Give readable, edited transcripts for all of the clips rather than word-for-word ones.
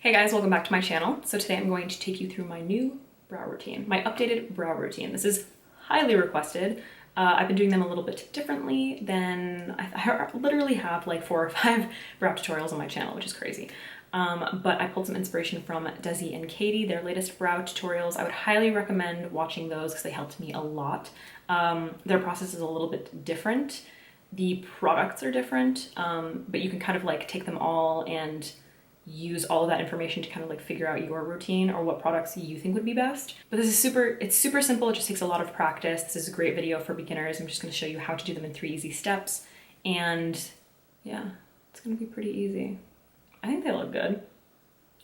Hey guys, welcome back to my channel. So today I'm going to take you through my new brow routine, my updated brow routine. This is highly requested. I've been doing them a little bit differently than, I literally have like 4 or 5 brow tutorials on my channel, which is crazy. But I pulled some inspiration from Desi and Katie, their latest brow tutorials. I would highly recommend watching those because they helped me a lot. Their process is a little bit different. The products are different, but you can kind of like take them all and use all of that information to kind of like figure out your routine or what products you think would be best. But this is it's super simple. It just takes a lot of practice. This is a great video for beginners. I'm just going to show you how to do them in 3 easy steps. And yeah, it's going to be pretty easy. I think they look good.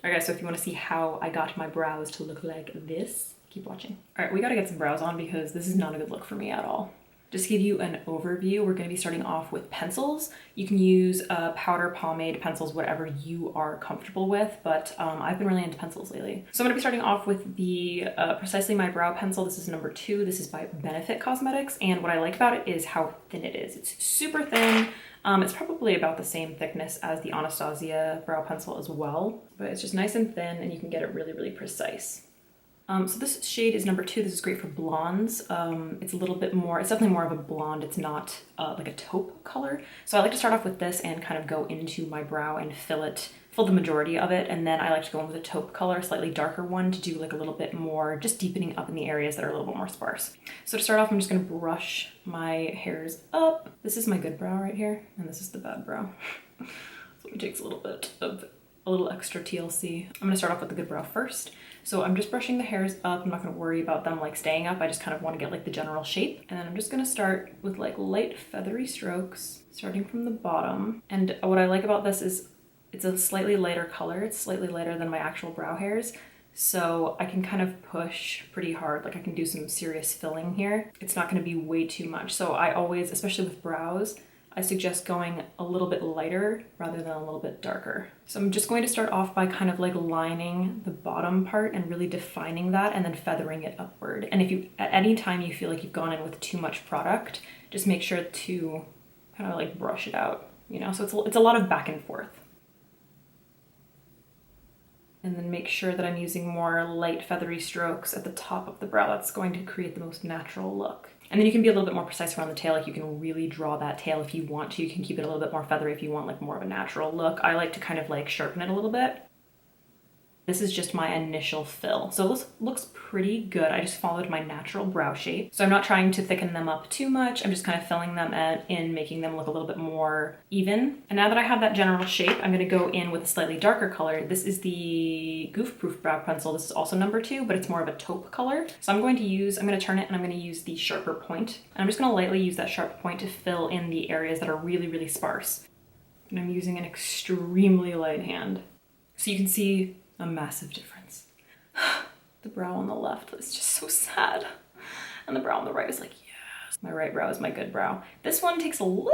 All right guys, so if you want to see how I got my brows to look like this, keep watching. All right, we got to get some brows on because this is not a good look for me at all. Just to give you an overview, we're going to be starting off with pencils. You can use powder, pomade, pencils, whatever you are comfortable with, but I've been really into pencils lately. So I'm going to be starting off with the Precisely My Brow Pencil. This is number 2. This is by Gallany Cosmetics, and what I like about it is how thin it is. It's super thin. It's probably about the same thickness as the Anastasia brow pencil as well, but it's just nice and thin and you can get it really, really precise. So this shade is number 2. This is great for blondes. It's a little bit more, it's definitely more of a blonde. It's not like a taupe color. So I like to start off with this and kind of go into my brow and fill the majority of it. And then I like to go in with a taupe color, a slightly darker one, to do like a little bit more, just deepening up in the areas that are a little bit more sparse. So to start off, I'm just gonna brush my hairs up. This is my good brow right here, and this is the bad brow. So it takes a little extra TLC. I'm gonna start off with the good brow first. So I'm just brushing the hairs up. I'm not gonna worry about them like staying up. I just kind of wanna get like the general shape. And then I'm just gonna start with like light feathery strokes, starting from the bottom. And what I like about this is it's a slightly lighter color. It's slightly lighter than my actual brow hairs. So I can kind of push pretty hard. Like I can do some serious filling here. It's not gonna be way too much. So I always, especially with brows, I suggest going a little bit lighter rather than a little bit darker. So I'm just going to start off by kind of like lining the bottom part and really defining that and then feathering it upward. And if you, at any time you feel like you've gone in with too much product, just make sure to kind of like brush it out, you know? So it's a lot of back and forth. And then make sure that I'm using more light feathery strokes at the top of the brow. That's going to create the most natural look. And then you can be a little bit more precise around the tail. Like you can really draw that tail if you want to. You can keep it a little bit more feathery if you want like more of a natural look. I like to kind of like sharpen it a little bit. This is just my initial fill. So this looks pretty good. I just followed my natural brow shape. So I'm not trying to thicken them up too much. I'm just kind of filling them in, making them look a little bit more even. And now that I have that general shape, I'm gonna go in with a slightly darker color. This is the Goof Proof Brow Pencil. This is also number 2, but it's more of a taupe color. So I'm gonna turn it and I'm gonna use the sharper point. And I'm just gonna lightly use that sharp point to fill in the areas that are really, really sparse. And I'm using an extremely light hand. So you can see a massive difference. The brow on the left is just so sad. And the brow on the right is like, yes. My right brow is my good brow. This one takes a little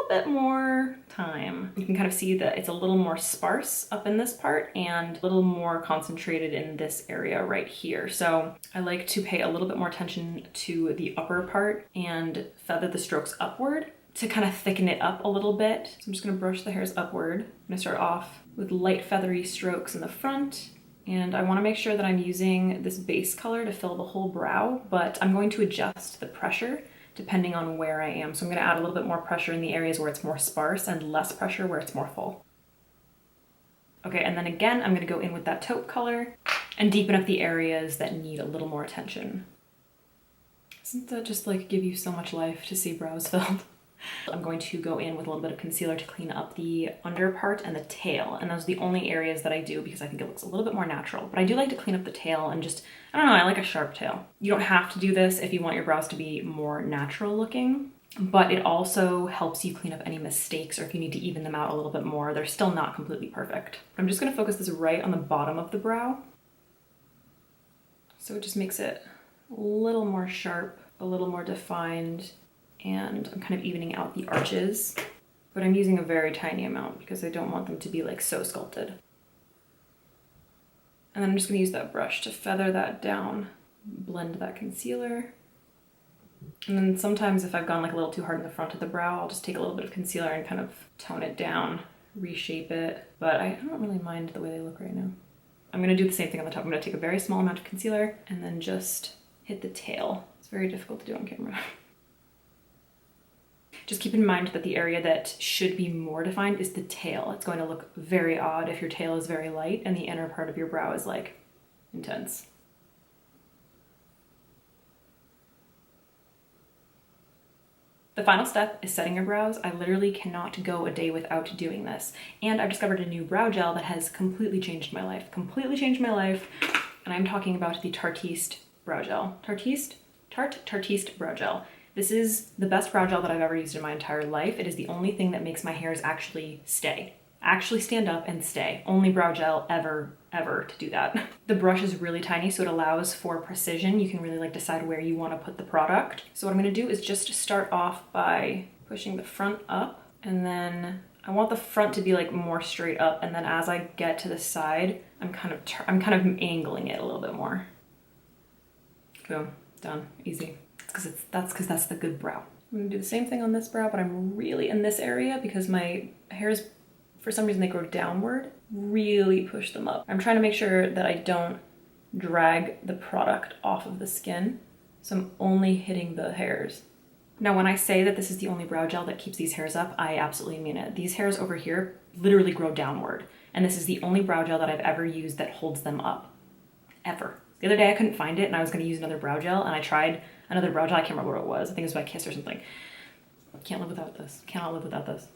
bit more time. You can kind of see that it's a little more sparse up in this part and a little more concentrated in this area right here. So I like to pay a little bit more attention to the upper part and feather the strokes upward to kind of thicken it up a little bit. So I'm just gonna brush the hairs upward. I'm gonna start off with light feathery strokes in the front. And I wanna make sure that I'm using this base color to fill the whole brow, but I'm going to adjust the pressure depending on where I am. So I'm gonna add a little bit more pressure in the areas where it's more sparse and less pressure where it's more full. Okay, and then again, I'm gonna go in with that taupe color and deepen up the areas that need a little more attention. Doesn't that just like give you so much life to see brows filled? I'm going to go in with a little bit of concealer to clean up the under part and the tail. And those are the only areas that I do because I think it looks a little bit more natural. But I do like to clean up the tail and just, I don't know, I like a sharp tail. You don't have to do this if you want your brows to be more natural looking, but it also helps you clean up any mistakes or if you need to even them out a little bit more. They're still not completely perfect. I'm just gonna focus this right on the bottom of the brow. So it just makes it a little more sharp, a little more defined, and I'm kind of evening out the arches, but I'm using a very tiny amount because I don't want them to be like so sculpted. And then I'm just gonna use that brush to feather that down, blend that concealer. And then sometimes if I've gone like a little too hard in the front of the brow, I'll just take a little bit of concealer and kind of tone it down, reshape it. But I don't really mind the way they look right now. I'm gonna do the same thing on the top. I'm gonna take a very small amount of concealer and then just hit the tail. It's very difficult to do on camera. Just keep in mind that the area that should be more defined is the tail. It's going to look very odd if your tail is very light and the inner part of your brow is like intense. The final step is setting your brows. I literally cannot go a day without doing this. And I've discovered a new brow gel that has completely changed my life. Completely changed my life. And I'm talking about the Tarteist brow gel. Tarteist brow gel. This is the best brow gel that I've ever used in my entire life. It is the only thing that makes my hairs actually stay. Actually stand up and stay. Only brow gel ever to do that. The brush is really tiny, so it allows for precision. You can really like decide where you want to put the product. So what I'm gonna do is just start off by pushing the front up, and then I want the front to be like more straight up, and then as I get to the side, I'm kind of angling it a little bit more. Boom, done, easy. That's because that's the good brow. I'm gonna do the same thing on this brow, but I'm really in this area because my hairs, for some reason they grow downward, really push them up. I'm trying to make sure that I don't drag the product off of the skin, so I'm only hitting the hairs. Now, when I say that this is the only brow gel that keeps these hairs up, I absolutely mean it. These hairs over here literally grow downward, and this is the only brow gel that I've ever used that holds them up, ever. The other day I couldn't find it and I was gonna use another brow gel, and I tried another brow gel, I can't remember what it was. I think it was by Kiss or something. Can't live without this. Cannot live without this.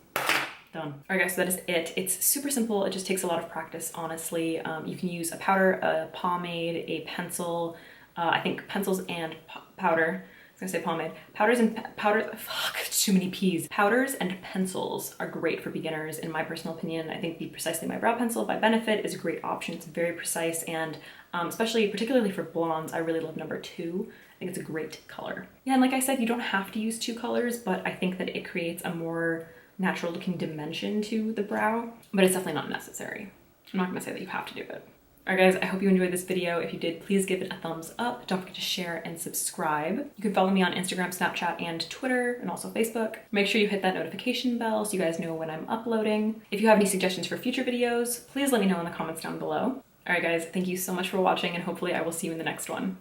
Done. All right guys, so that is it. It's super simple. It just takes a lot of practice, honestly. You can use a powder, a pomade, a pencil. I think pencils and powder. I was gonna say pomade. Fuck, too many P's. Powders and pencils are great for beginners, in my personal opinion. I think the Precisely My Brow Pencil by Benefit is a great option. It's very precise, and particularly for blondes, I really love number 2. I think it's a great color. Yeah, and like I said, you don't have to use 2 colors, but I think that it creates a more natural looking dimension to the brow, but it's definitely not necessary. I'm not gonna say that you have to do it. All right guys, I hope you enjoyed this video. If you did, please give it a thumbs up. Don't forget to share and subscribe. You can follow me on Instagram, Snapchat, and Twitter, and also Facebook. Make sure you hit that notification bell so you guys know when I'm uploading. If you have any suggestions for future videos, please let me know in the comments down below. All right guys, thank you so much for watching, and hopefully I will see you in the next one.